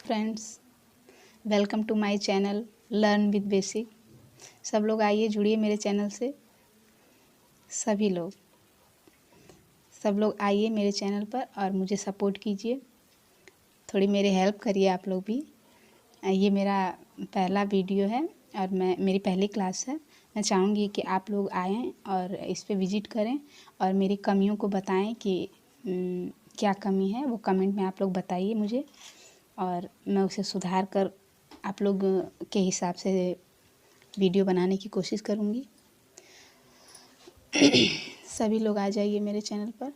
Friends, welcome to my channel learn with basic. सब लोग आइए जुड़िए मेरे चैनल से। सब लोग आइए मेरे चैनल पर और मुझे सपोर्ट कीजिए, थोड़ी मेरी हेल्प करिए आप लोग भी। ये मेरा पहला वीडियो है और मेरी पहली क्लास है। मैं चाहूँगी कि आप लोग आएँ और इस पे विज़िट करें और मेरी कमियों को बताएं कि क्या कमी है, वो कमेंट में आप लोग बताइए मुझे और मैं उसे सुधार कर आप लोग के हिसाब से वीडियो बनाने की कोशिश करूँगी। सभी लोग आ जाइए मेरे चैनल पर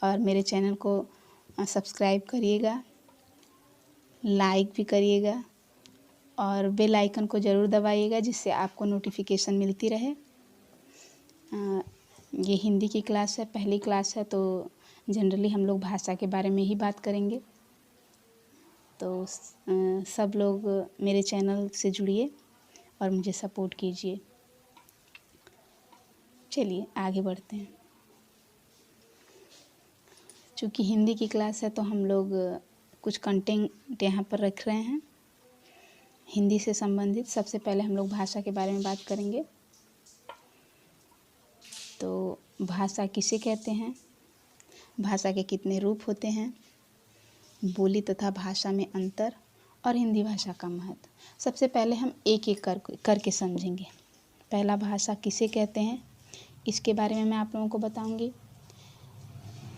और मेरे चैनल को सब्सक्राइब करिएगा, लाइक भी करिएगा और बेल आइकन को ज़रूर दबाइएगा जिससे आपको नोटिफिकेशन मिलती रहे। ये हिंदी की क्लास है, पहली क्लास है, तो जनरली हम लोग भाषा के बारे में ही बात करेंगे। तो सब लोग मेरे चैनल से जुड़िए और मुझे सपोर्ट कीजिए। चलिए आगे बढ़ते हैं। चूँकि हिंदी की क्लास है तो हम लोग कुछ कंटेंट यहाँ पर रख रहे हैं हिंदी से संबंधित। सबसे पहले हम लोग भाषा के बारे में बात करेंगे। तो भाषा किसे कहते हैं, भाषा के कितने रूप होते हैं, बोली तथा भाषा में अंतर और हिंदी भाषा का महत्व। सबसे पहले हम एक एक करके समझेंगे। पहला, भाषा किसे कहते हैं, इसके बारे में मैं आप लोगों को बताऊंगी।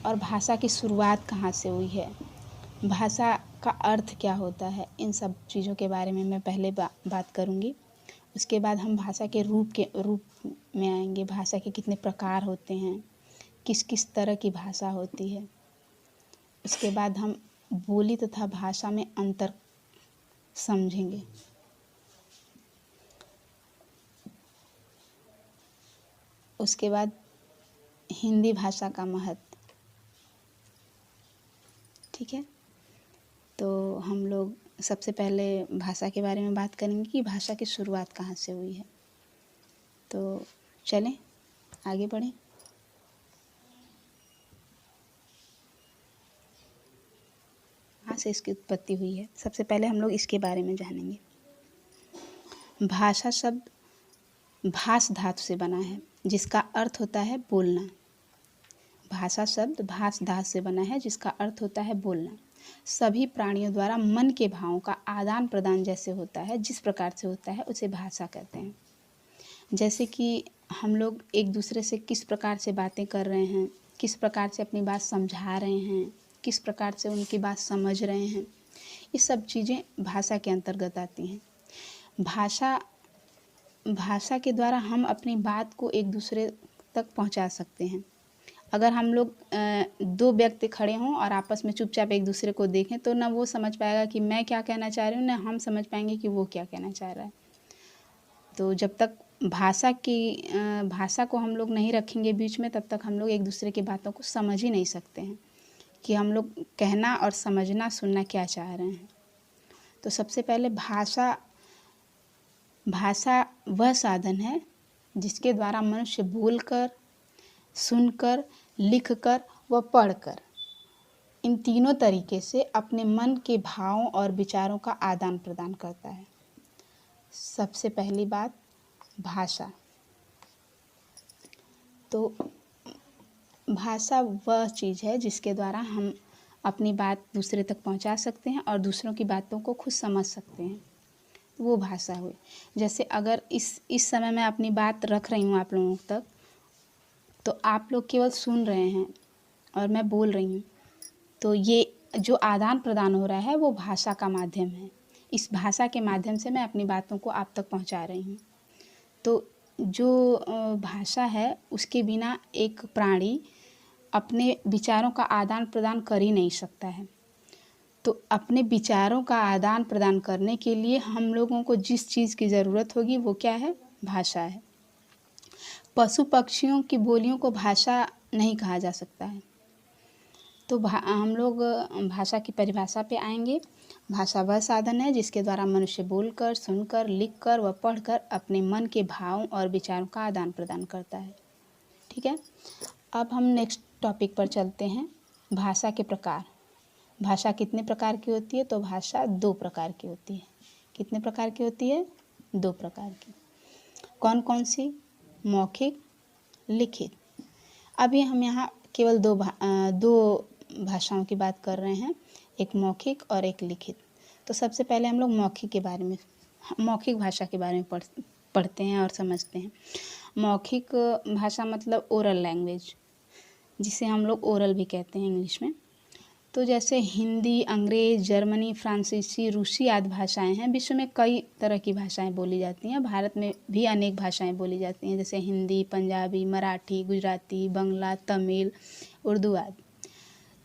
और भाषा की शुरुआत कहाँ से हुई है, भाषा का अर्थ क्या होता है, इन सब चीज़ों के बारे में मैं पहले बात करूंगी। उसके बाद हम भाषा के रूप में आएंगे। भाषा के कितने प्रकार होते हैं, किस किस तरह की भाषा होती है। उसके बाद हम बोली तथा भाषा में अंतर समझेंगे। उसके बाद हिंदी भाषा का महत्व। ठीक है, तो हम लोग सबसे पहले भाषा के बारे में बात करेंगे कि भाषा की शुरुआत कहाँ से हुई है। तो चलें आगे बढ़ें। कहाँ से इसकी उत्पत्ति हुई है, सबसे पहले हम लोग इसके बारे में जानेंगे। भाषा शब्द भाष धातु से बना है जिसका अर्थ होता है बोलना। भाषा शब्द भाष धातु से बना है जिसका अर्थ होता है बोलना। सभी प्राणियों द्वारा मन के भावों का आदान प्रदान जैसे होता है, जिस प्रकार से होता है उसे भाषा कहते हैं। जैसे कि हम लोग एक दूसरे से किस प्रकार से बातें कर रहे हैं, किस प्रकार से अपनी बात समझा रहे हैं, किस प्रकार से उनकी बात समझ रहे हैं, ये सब चीज़ें भाषा के अंतर्गत आती हैं। भाषा के द्वारा हम अपनी बात को एक दूसरे तक पहुंचा सकते हैं। अगर हम लोग दो व्यक्ति खड़े हों और आपस में चुपचाप एक दूसरे को देखें तो ना वो समझ पाएगा कि मैं क्या कहना चाह रही हूँ, ना हम समझ पाएंगे कि वो क्या कहना चाह रहा है। तो जब तक भाषा को हम लोग नहीं रखेंगे बीच में, तब तक हम लोग एक दूसरे की बातों को समझ ही नहीं सकते हैं कि हम लोग कहना और समझना सुनना क्या चाह रहे हैं। तो सबसे पहले भाषा वह साधन है जिसके द्वारा मनुष्य बोलकर, सुनकर, लिखकर व पढ़कर, इन तीनों तरीके से अपने मन के भावों और विचारों का आदान प्रदान करता है। सबसे पहली बात भाषा। तो भाषा वह चीज़ है जिसके द्वारा हम अपनी बात दूसरे तक पहुंचा सकते हैं और दूसरों की बातों को खुद समझ सकते हैं, वो भाषा हुई। जैसे अगर इस समय मैं अपनी बात रख रही हूँ आप लोगों तक, तो आप लोग केवल सुन रहे हैं और मैं बोल रही हूँ, तो ये जो आदान प्रदान हो रहा है वो भाषा का माध्यम है। इस भाषा के माध्यम से मैं अपनी बातों को आप तक पहुँचा रही हूँ। तो जो भाषा है उसके बिना एक प्राणी अपने विचारों का आदान प्रदान कर ही नहीं सकता है। तो अपने विचारों का आदान प्रदान करने के लिए हम लोगों को जिस चीज़ की ज़रूरत होगी वो क्या है, भाषा है। पशु पक्षियों की बोलियों को भाषा नहीं कहा जा सकता है। तो हम लोग भाषा की परिभाषा पे आएंगे। भाषा वह साधन है जिसके द्वारा मनुष्य बोलकर, सुनकर, लिखकर व पढ़कर अपने मन के भावों और विचारों का आदान प्रदान करता है। ठीक है, अब हम नेक्स्ट टॉपिक पर चलते हैं, भाषा के प्रकार। भाषा कितने प्रकार की होती है? तो भाषा 2 प्रकार की होती है। कितने प्रकार की होती है? 2 प्रकार की। कौन कौन सी? मौखिक, लिखित। अभी हम यहाँ केवल 2 भाषाओं की बात कर रहे हैं, एक मौखिक और एक लिखित। तो सबसे पहले हम लोग मौखिक भाषा के बारे में पढ़ते हैं और समझते हैं। मौखिक भाषा मतलब ओरल लैंग्वेज, जिसे हम लोग ओरल भी कहते हैं इंग्लिश में। तो जैसे हिंदी, अंग्रेज़, जर्मनी, फ्रांसीसी, रूसी आदि भाषाएं हैं। विश्व में कई तरह की भाषाएं बोली जाती हैं। भारत में भी अनेक भाषाएं बोली जाती हैं, जैसे हिंदी, पंजाबी, मराठी, गुजराती, बंगला, तमिल, उर्दू आदि।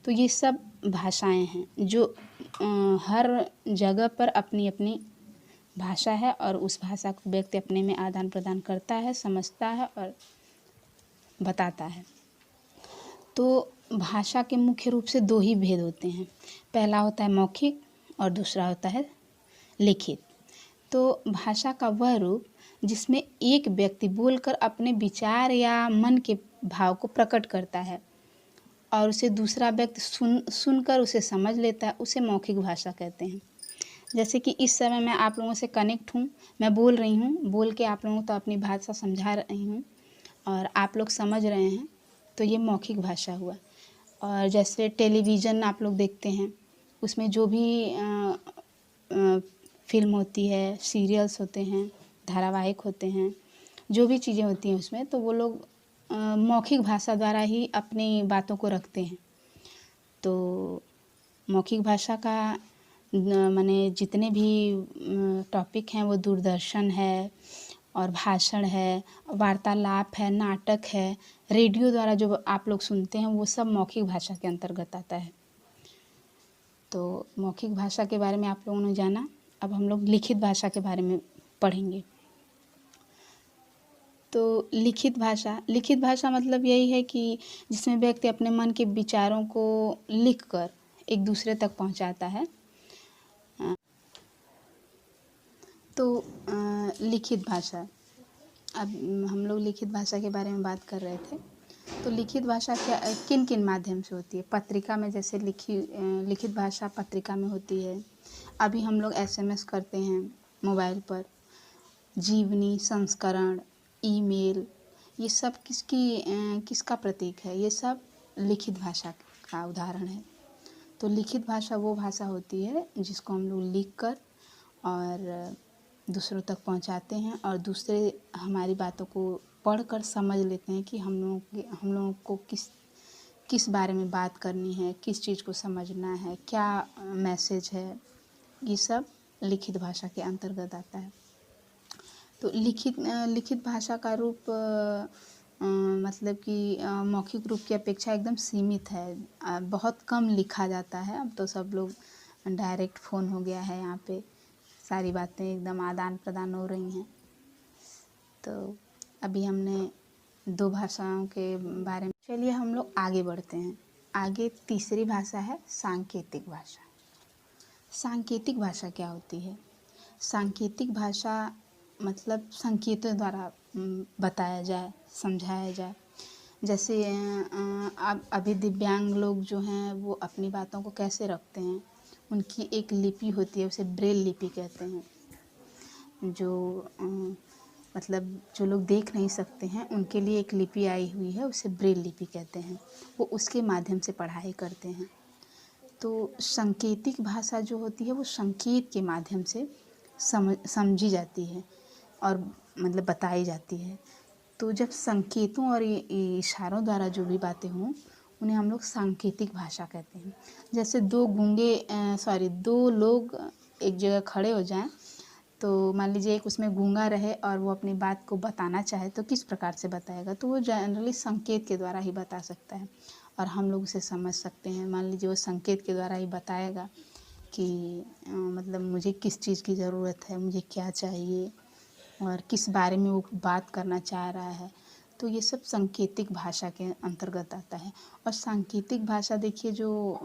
तो ये सब भाषाएं हैं जो हर जगह पर अपनी अपनी भाषा है, और उस भाषा को व्यक्ति अपने में आदान प्रदान करता है, समझता है और बताता है। तो भाषा के मुख्य रूप से 2 ही भेद होते हैं। पहला होता है मौखिक और दूसरा होता है लिखित। तो भाषा का वह रूप जिसमें एक व्यक्ति बोलकर अपने विचार या मन के भाव को प्रकट करता है और उसे दूसरा व्यक्ति सुनकर उसे समझ लेता है, उसे मौखिक भाषा कहते हैं। जैसे कि इस समय मैं आप लोगों से कनेक्ट हूँ, मैं बोल रही हूँ, बोल के आप लोगों को तो अपनी भाषा समझा रही हूँ और आप लोग समझ रहे हैं, तो ये मौखिक भाषा हुआ। और जैसे टेलीविज़न आप लोग देखते हैं, उसमें जो भी फिल्म होती है, सीरियल्स होते हैं, धारावाहिक होते हैं, जो भी चीज़ें होती हैं उसमें, तो वो लोग मौखिक भाषा द्वारा ही अपनी बातों को रखते हैं। तो मौखिक भाषा का माने जितने भी टॉपिक हैं, वो दूरदर्शन है और भाषण है, वार्तालाप है, नाटक है, रेडियो द्वारा जो आप लोग सुनते हैं, वो सब मौखिक भाषा के अंतर्गत आता है। तो मौखिक भाषा के बारे में आप लोगों ने जाना। अब हम लोग लिखित भाषा के बारे में पढ़ेंगे। तो लिखित भाषा मतलब यही है कि जिसमें व्यक्ति अपने मन के विचारों को लिखकर एक दूसरे तक पहुंचाता है। तो लिखित भाषा, अब हम लोग लिखित भाषा के बारे में बात कर रहे थे। तो लिखित भाषा क्या किन किन माध्यम से होती है? पत्रिका में, जैसे लिखित भाषा पत्रिका में होती है। अभी हम लोग SMS करते हैं मोबाइल पर, जीवनी, संस्करण, ईमेल, ये सब किसका प्रतीक है? ये सब लिखित भाषा का उदाहरण है। तो लिखित भाषा वो भाषा होती है जिसको हम लोग लिख कर और दूसरों तक पहुंचाते हैं और दूसरे हमारी बातों को पढ़कर समझ लेते हैं कि हम लोगों को किस बारे में बात करनी है, किस चीज़ को समझना है, क्या मैसेज है। ये सब लिखित भाषा के अंतर्गत आता है। तो लिखित भाषा का रूप मतलब कि मौखिक रूप की अपेक्षा एकदम सीमित है। बहुत कम लिखा जाता है। अब तो सब लोग डायरेक्ट फ़ोन हो गया है, यहाँ पे सारी बातें एकदम आदान प्रदान हो रही हैं। तो अभी हमने 2 भाषाओं के बारे में, चलिए हम लोग आगे बढ़ते हैं। आगे तीसरी भाषा है सांकेतिक भाषा। सांकेतिक भाषा क्या होती है? सांकेतिक भाषा मतलब संकेतों द्वारा बताया जाए, समझाया जाए। जैसे अभी दिव्यांग लोग जो हैं, वो अपनी बातों को कैसे रखते हैं, उनकी एक लिपि होती है, उसे ब्रेल लिपि कहते हैं। जो मतलब जो लोग देख नहीं सकते हैं, उनके लिए एक लिपि आई हुई है, उसे ब्रेल लिपि कहते हैं। वो उसके माध्यम से पढ़ाई करते हैं। तो सांकेतिक भाषा जो होती है, वो संकेत के माध्यम से समझी जाती है और मतलब बताई जाती है। तो जब संकेतों और इशारों द्वारा जो भी बातें हों, उन्हें हम लोग सांकेतिक भाषा कहते हैं। जैसे 2 लोग एक जगह खड़े हो जाएं, तो मान लीजिए एक उसमें गूंगा रहे और वो अपनी बात को बताना चाहे, तो किस प्रकार से बताएगा? तो वो जनरली संकेत के द्वारा ही बता सकता है और हम लोग उसे समझ सकते हैं। मान लीजिए वो संकेत के द्वारा ही बताएगा कि मतलब मुझे किस चीज़ की ज़रूरत है, मुझे क्या चाहिए और किस बारे में वो बात करना चाह रहा है। तो ये सब सांकेतिक भाषा के अंतर्गत आता है। और सांकेतिक भाषा देखिए, जो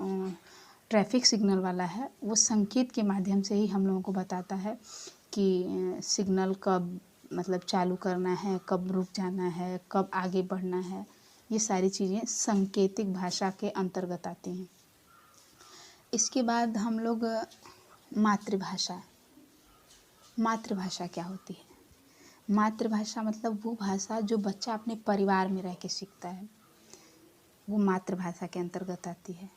ट्रैफिक सिग्नल वाला है, वो संकेत के माध्यम से ही हम लोगों को बताता है कि सिग्नल कब मतलब चालू करना है, कब रुक जाना है, कब आगे बढ़ना है। ये सारी चीज़ें सांकेतिक भाषा के अंतर्गत आती हैं। इसके बाद हम लोग मातृभाषा। मातृभाषा क्या होती है? मातृभाषा मतलब वो भाषा जो बच्चा अपने परिवार में रह के सीखता है, वो मातृभाषा के अंतर्गत आती है।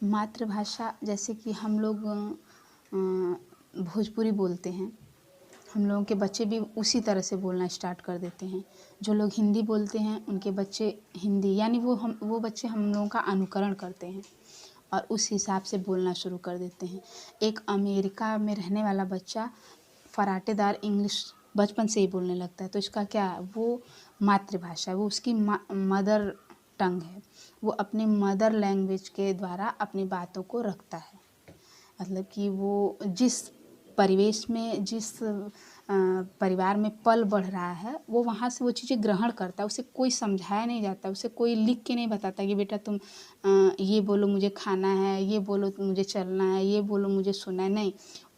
मातृभाषा जैसे कि हम लोग भोजपुरी बोलते हैं, हम लोगों के बच्चे भी उसी तरह से बोलना स्टार्ट कर देते हैं। जो लोग हिंदी बोलते हैं उनके बच्चे हिंदी, यानी वो बच्चे हम लोगों का अनुकरण करते हैं और उस हिसाब से बोलना शुरू कर देते हैं। एक अमेरिका में रहने वाला बच्चा फराटेदार इंग्लिश बचपन से ही बोलने लगता है, तो इसका क्या, वो मातृभाषा है, वो उसकी मदर टंग है। वो अपने मदर लैंग्वेज के द्वारा अपनी बातों को रखता है। मतलब कि वो जिस परिवेश में, जिस परिवार में पल बढ़ रहा है, वो वहाँ से वो चीज़ें ग्रहण करता है। उसे कोई समझाया नहीं जाता, उसे कोई लिख के नहीं बताता कि बेटा तुम ये बोलो मुझे खाना है, ये बोलो मुझे चलना है, ये बोलो मुझे सुनना है। नहीं,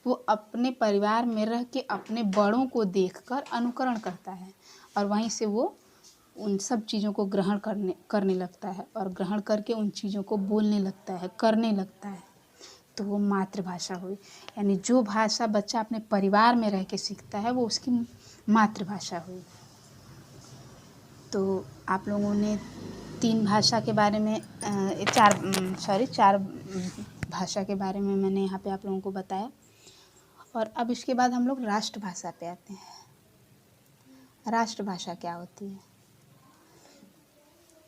वो अपने परिवार में रह के अपने बड़ों को देखकर अनुकरण करता है और वहीं से वो उन सब चीज़ों को ग्रहण करने लगता है और ग्रहण करके उन चीज़ों को बोलने लगता है, करने लगता है। तो वो मातृभाषा हुई। यानी जो भाषा बच्चा अपने परिवार में रह के सीखता है वो उसकी मातृभाषा हुई। तो आप लोगों ने 3 भाषा के बारे में 4 भाषा के बारे में मैंने यहाँ पे आप लोगों को बताया। और अब इसके बाद हम लोग राष्ट्रभाषा पे आते हैं। राष्ट्रभाषा क्या होती है?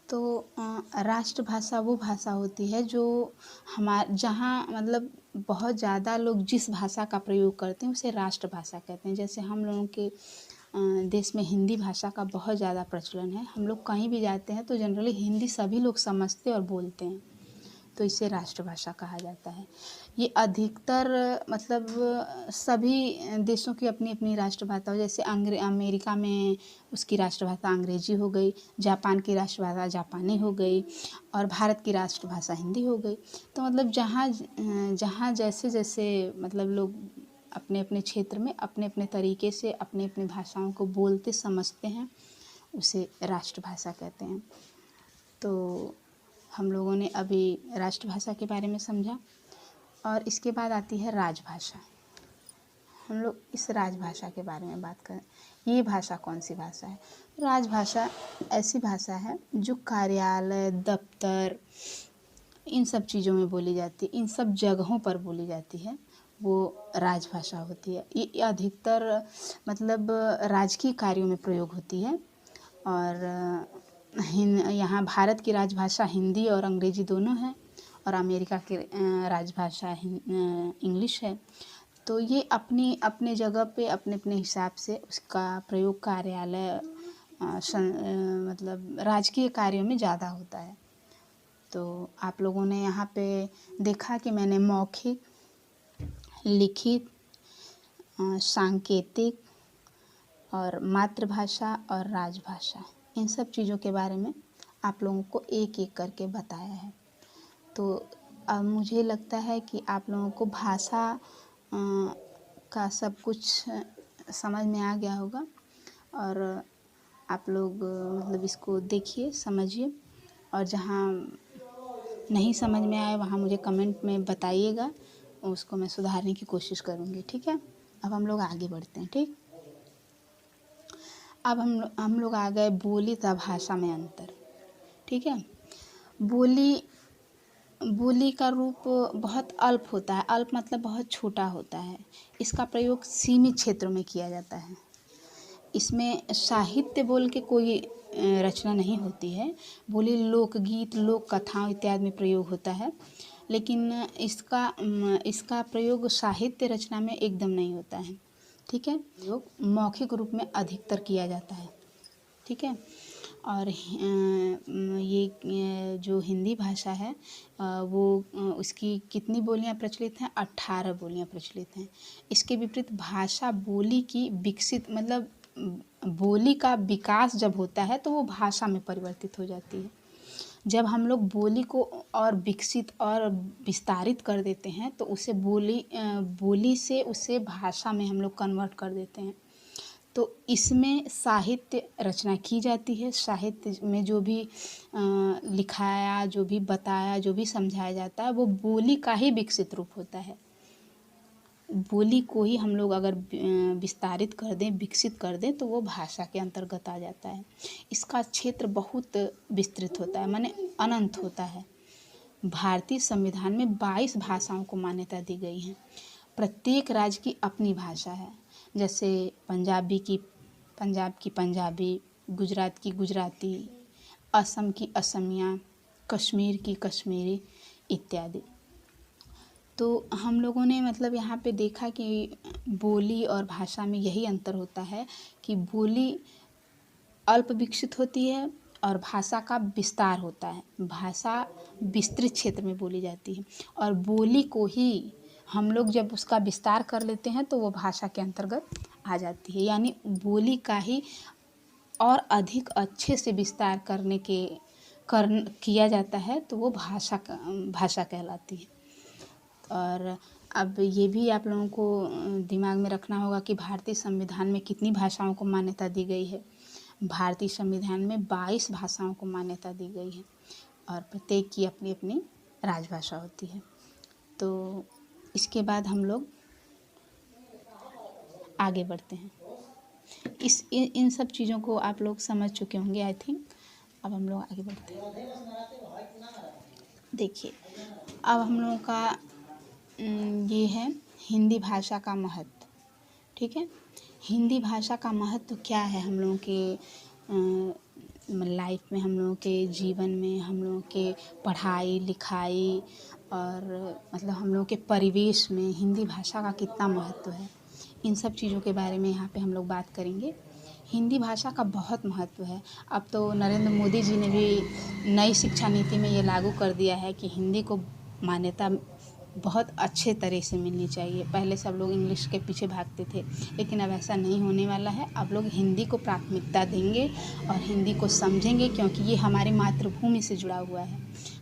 तो राष्ट्रभाषा वो भाषा होती है जो जहाँ मतलब बहुत ज़्यादा लोग जिस भाषा का प्रयोग करते हैं उसे राष्ट्रभाषा कहते हैं। जैसे हम लोगों के देश में हिंदी भाषा का बहुत ज़्यादा प्रचलन है। हम लोग कहीं भी जाते हैं तो जनरली हिंदी सभी लोग समझते और बोलते हैं, तो इसे राष्ट्रभाषा कहा जाता है। ये अधिकतर मतलब सभी देशों की अपनी अपनी राष्ट्रभाषा हो। जैसे अमेरिका में उसकी राष्ट्रभाषा अंग्रेजी हो गई, जापान की राष्ट्रभाषा जापानी हो गई और भारत की राष्ट्रभाषा हिंदी हो गई। तो मतलब जहाँ जैसे जैसे मतलब लोग अपने अपने क्षेत्र में अपने अपने तरीके से अपने अपनी भाषाओं को बोलते समझते हैं, उसे राष्ट्रभाषा कहते हैं। तो हम लोगों ने अभी राष्ट्रभाषा के बारे में समझा और इसके बाद आती है राजभाषा। हम लोग इस राजभाषा के बारे में बात करें। ये भाषा कौन सी भाषा है? राजभाषा ऐसी भाषा है जो कार्यालय, दफ्तर, इन सब चीज़ों में बोली जाती है, इन सब जगहों पर बोली जाती है, वो राजभाषा होती है। ये अधिकतर मतलब राजकीय कार्यों में प्रयोग होती है। और यहाँ भारत की राजभाषा हिंदी और अंग्रेजी दोनों है और अमेरिका की राजभाषा इंग्लिश है। तो ये अपनी अपने जगह पे अपने अपने हिसाब से उसका प्रयोग कार्यालय मतलब राजकीय कार्यों में ज़्यादा होता है। तो आप लोगों ने यहाँ पे देखा कि मैंने मौखिक, लिखित, सांकेतिक और मातृभाषा और राजभाषा, इन सब चीज़ों के बारे में आप लोगों को एक एक करके बताया है। तो अब मुझे लगता है कि आप लोगों को भाषा का सब कुछ समझ में आ गया होगा और आप लोग मतलब इसको देखिए, समझिए और जहाँ नहीं समझ में आए वहाँ मुझे कमेंट में बताइएगा, उसको मैं सुधारने की कोशिश करूँगी। ठीक है, अब हम लोग आगे बढ़ते हैं। ठीक, अब हम लोग आ गए बोली तथा भाषा में अंतर। ठीक है, बोली का रूप बहुत अल्प होता है। अल्प मतलब बहुत छोटा होता है। इसका प्रयोग सीमित क्षेत्रों में किया जाता है। इसमें साहित्य बोल के कोई रचना नहीं होती है। बोली लोकगीत, लोक कथाओं इत्यादि में प्रयोग होता है, लेकिन इसका प्रयोग साहित्य रचना में एकदम नहीं होता है। ठीक है, प्रयोग मौखिक रूप में अधिकतर किया जाता है। ठीक है, और ये जो हिंदी भाषा है वो उसकी कितनी बोलियां प्रचलित हैं? 18 बोलियां प्रचलित हैं। इसके विपरीत भाषा बोली की विकसित मतलब बोली का विकास जब होता है तो वो भाषा में परिवर्तित हो जाती है। जब हम लोग बोली को और विकसित और विस्तारित कर देते हैं तो उसे बोली से उसे भाषा में हम लोग कन्वर्ट कर देते हैं। तो इसमें साहित्य रचना की जाती है। साहित्य में जो भी लिखाया, जो भी बताया, जो भी समझाया जाता है वो बोली का ही विकसित रूप होता है। बोली को ही हम लोग अगर विस्तारित कर दें, विकसित कर दें, तो वो भाषा के अंतर्गत आ जाता है। इसका क्षेत्र बहुत विस्तृत होता है, माने अनंत होता है। भारतीय संविधान में 22 भाषाओं को मान्यता दी गई है। प्रत्येक राज्य की अपनी भाषा है। जैसे पंजाब की पंजाबी, गुजरात की गुजराती, असम की असमिया, कश्मीर की कश्मीरी इत्यादि। तो हम लोगों ने मतलब यहाँ पे देखा कि बोली और भाषा में यही अंतर होता है कि बोली अल्प विकसित होती है और भाषा का विस्तार होता है। भाषा विस्तृत क्षेत्र में बोली जाती है और बोली को ही हम लोग जब उसका विस्तार कर लेते हैं तो वो भाषा के अंतर्गत आ जाती है। यानी बोली का ही और अधिक अच्छे से विस्तार किया जाता है तो वो भाषा कहलाती है। और अब ये भी आप लोगों को दिमाग में रखना होगा कि भारतीय संविधान में कितनी भाषाओं को मान्यता दी गई है। भारतीय संविधान में 22 भाषाओं को मान्यता दी गई है और प्रत्येक की अपनी अपनी राजभाषा होती है। तो इसके बाद हम लोग आगे बढ़ते हैं। इन सब चीज़ों को आप लोग समझ चुके होंगे आई थिंक। अब हम लोग आगे बढ़ते हैं। देखिए, अब हम लोगों का ये है हिंदी भाषा का महत्व। ठीक है, हिंदी भाषा का महत्व क्या है हम लोगों के लाइफ में, हम लोगों के जीवन में, हम लोगों के पढ़ाई लिखाई और मतलब हम लोगों के परिवेश में हिंदी भाषा का कितना महत्व है, इन सब चीज़ों के बारे में यहाँ पे हम लोग बात करेंगे। हिंदी भाषा का बहुत महत्व है। अब तो नरेंद्र मोदी जी ने भी नई शिक्षा नीति में ये लागू कर दिया है कि हिंदी को मान्यता बहुत अच्छे तरह से मिलनी चाहिए। पहले सब लोग इंग्लिश के पीछे भागते थे, लेकिन अब ऐसा नहीं होने वाला है। अब लोग हिंदी को प्राथमिकता देंगे और हिंदी को समझेंगे, क्योंकि ये हमारी मातृभूमि से जुड़ा हुआ है,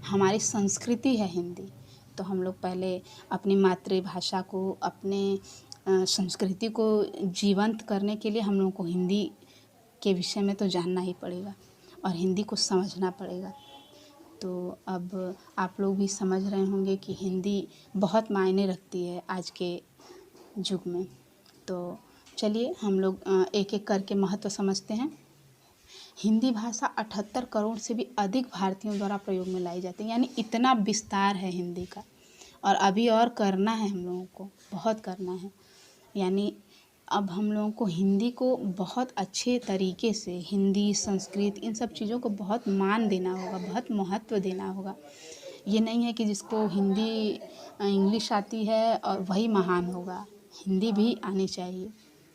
हमारी संस्कृति है हिंदी। तो हम लोग पहले अपनी मातृभाषा को, अपने संस्कृति को जीवंत करने के लिए हम लोगों को हिंदी के विषय में तो जानना ही पड़ेगा और हिंदी को समझना पड़ेगा। तो अब आप लोग भी समझ रहे होंगे कि हिंदी बहुत मायने रखती है आज के युग में। तो चलिए हम लोग एक एक करके महत्व समझते हैं। हिंदी भाषा 78 करोड़ से भी अधिक भारतीयों द्वारा प्रयोग में लाई जाती है। यानी इतना विस्तार है हिंदी का, और अभी और करना है, हम लोगों को बहुत करना है। यानी अब हम लोगों को हिंदी को बहुत अच्छे तरीके से, हिंदी, संस्कृत, इन सब चीज़ों को बहुत मान देना होगा, बहुत महत्व देना होगा। ये नहीं है कि जिसको हिंदी इंग्लिश आती है और वही महान होगा। हिंदी भी आनी चाहिए,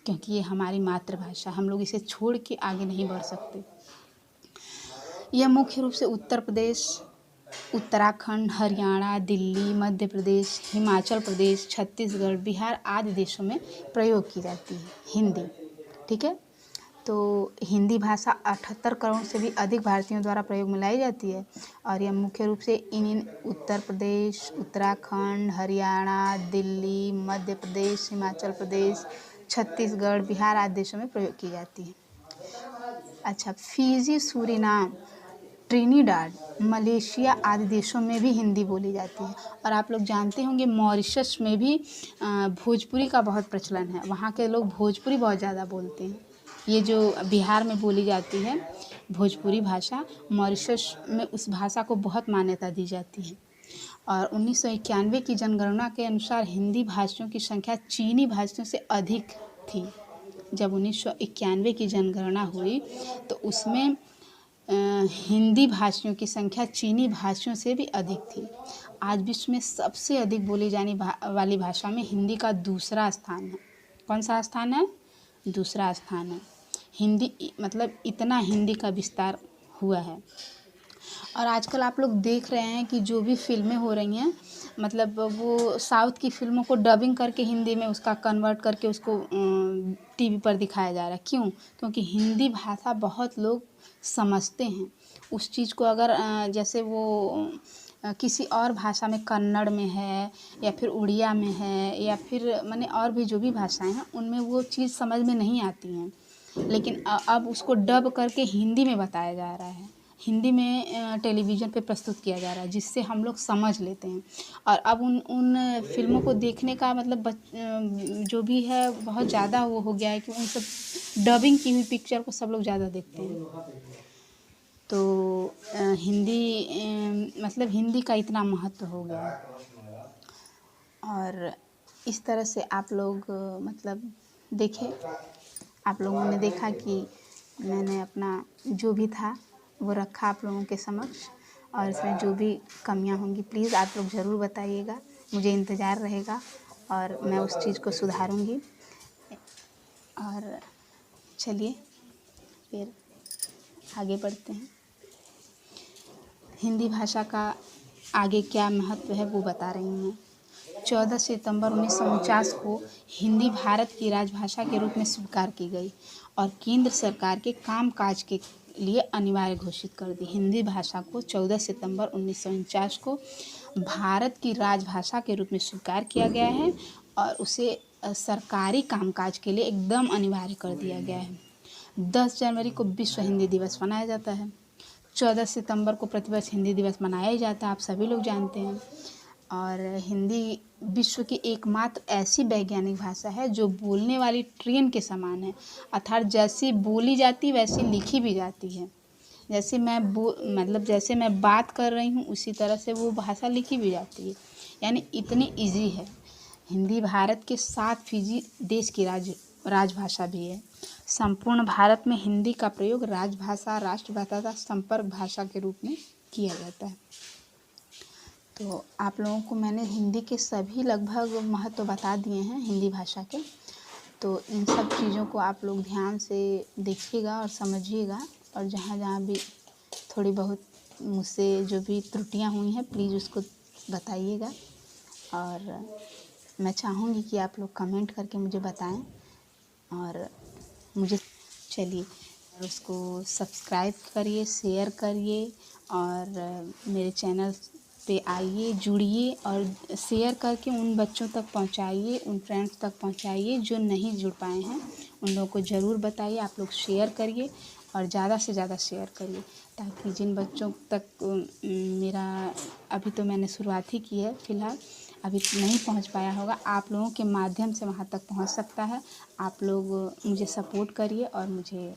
क्योंकि ये हमारी मातृभाषा, हम लोग इसे छोड़ के आगे नहीं बढ़ सकते। यह मुख्य रूप से उत्तर प्रदेश, उत्तराखंड, हरियाणा, दिल्ली, मध्य प्रदेश, हिमाचल प्रदेश, छत्तीसगढ़, बिहार आदि देशों में प्रयोग की जाती है हिंदी। ठीक है, तो हिंदी भाषा 78 करोड़ से भी अधिक भारतीयों द्वारा प्रयोग में लाई जाती है और यह मुख्य रूप से इन उत्तर प्रदेश, उत्तराखंड, हरियाणा, दिल्ली, मध्य प्रदेश, हिमाचल प्रदेश, छत्तीसगढ़, बिहार आदि देशों में प्रयोग की जाती है। अच्छा, फिजी, सूरीनाम, ट्रिनिडाड, मलेशिया आदि देशों में भी हिंदी बोली जाती है। और आप लोग जानते होंगे मॉरिशस में भी भोजपुरी का बहुत प्रचलन है। वहाँ के लोग भोजपुरी बहुत ज़्यादा बोलते हैं। ये जो बिहार में बोली जाती है भोजपुरी भाषा, मॉरिशस में उस भाषा को बहुत मान्यता दी जाती है। और 1991 की जनगणना के अनुसार हिंदी भाषियों की संख्या चीनी भाषियों से अधिक थी। जब 1991 की जनगणना हुई तो उसमें हिंदी भाषियों की संख्या चीनी भाषियों से भी अधिक थी। आज विश्व में सबसे अधिक बोली जाने वाली भाषा में हिंदी का दूसरा स्थान है। कौन सा स्थान है? दूसरा स्थान है। हिंदी मतलब इतना हिंदी का विस्तार हुआ है। और आजकल आप लोग देख रहे हैं कि जो भी फिल्में हो रही हैं, मतलब वो साउथ की फिल्मों को डबिंग करके हिंदी में उसका कन्वर्ट करके उसको टीवी पर दिखाया जा रहा है। क्यों? क्योंकि हिंदी भाषा बहुत लोग समझते हैं। उस चीज़ को अगर जैसे वो किसी और भाषा में, कन्नड़ में है या फिर उड़िया में है या फिर माने और भी जो भी भाषाएं हैं, उनमें वो चीज़ समझ में नहीं आती हैं। लेकिन अब उसको डब करके हिंदी में बताया जा रहा है, हिंदी में टेलीविज़न पे प्रस्तुत किया जा रहा है, जिससे हम लोग समझ लेते हैं। और अब उन उन फ़िल्मों को देखने का मतलब जो भी है बहुत ज़्यादा वो हो गया है कि उन सब डबिंग की हुई पिक्चर को सब लोग ज़्यादा देखते हैं। तो हिंदी मतलब हिंदी का इतना महत्व हो गया है। और इस तरह से आप लोग मतलब देखें, आप लोगों ने देखा कि मैंने अपना जो भी था वो रखा आप लोगों के समक्ष, और इसमें जो भी कमियां होंगी प्लीज़ आप लोग ज़रूर बताइएगा, मुझे इंतज़ार रहेगा और मैं उस चीज़ को सुधारूंगी। और चलिए फिर आगे बढ़ते हैं। हिंदी भाषा का आगे क्या महत्व है वो बता रही हूँ मैं। 14 सितंबर 1949 को हिंदी भारत की राजभाषा के रूप में स्वीकार की गई और केंद्र सरकार के कामकाज के लिए अनिवार्य घोषित कर दी। हिंदी भाषा को 14 सितंबर 1949 को भारत की राजभाषा के रूप में स्वीकार किया गया है और उसे सरकारी कामकाज के लिए एकदम अनिवार्य कर दिया गया है। 10 जनवरी को विश्व हिंदी दिवस मनाया जाता है। 14 सितंबर को प्रतिवर्ष हिंदी दिवस मनाया ही जाता है, आप सभी लोग जानते हैं। और हिंदी विश्व की एकमात्र ऐसी वैज्ञानिक भाषा है जो बोलने वाली ट्रेन के समान है, अर्थात जैसी बोली जाती वैसी लिखी भी जाती है। जैसे जैसे मैं बात कर रही हूँ उसी तरह से वो भाषा लिखी भी जाती है, यानी इतनी इजी है। हिंदी भारत के 7 फीजी देश की राजभाषा भी है। संपूर्ण भारत में हिंदी का प्रयोग राजभाषा, राष्ट्रभाषा तथा संपर्क भाषा के रूप में किया जाता है। तो आप लोगों को मैंने हिंदी के सभी लगभग महत्व बता दिए हैं हिंदी भाषा के। तो इन सब चीज़ों को आप लोग ध्यान से देखिएगा और समझिएगा, और जहाँ जहाँ भी थोड़ी बहुत मुझसे जो भी त्रुटियाँ हुई हैं प्लीज़ उसको बताइएगा। और मैं चाहूँगी कि आप लोग कमेंट करके मुझे बताएं और मुझे चलिए उसको सब्सक्राइब करिए, शेयर करिए और मेरे चैनल पे आइए, जुड़िए और शेयर करके उन बच्चों तक पहुंचाइए, उन फ्रेंड्स तक पहुंचाइए जो नहीं जुड़ पाए हैं, उन लोगों को ज़रूर बताइए। आप लोग शेयर करिए और ज़्यादा से ज़्यादा शेयर करिए, ताकि जिन बच्चों तक मेरा अभी तो मैंने शुरुआत ही की है, फ़िलहाल अभी नहीं पहुंच पाया होगा, आप लोगों के माध्यम से वहां तक पहुंच सकता है। आप लोग मुझे सपोर्ट करिए और मुझे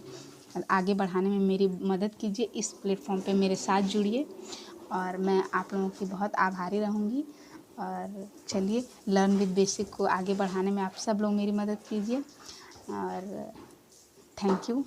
आगे बढ़ाने में मेरी मदद कीजिए। इस प्लेटफॉर्म पे मेरे साथ जुड़िए और मैं आप लोगों की बहुत आभारी रहूँगी। और चलिए लर्न विद बेसिक को आगे बढ़ाने में आप सब लोग मेरी मदद कीजिए और थैंक यू।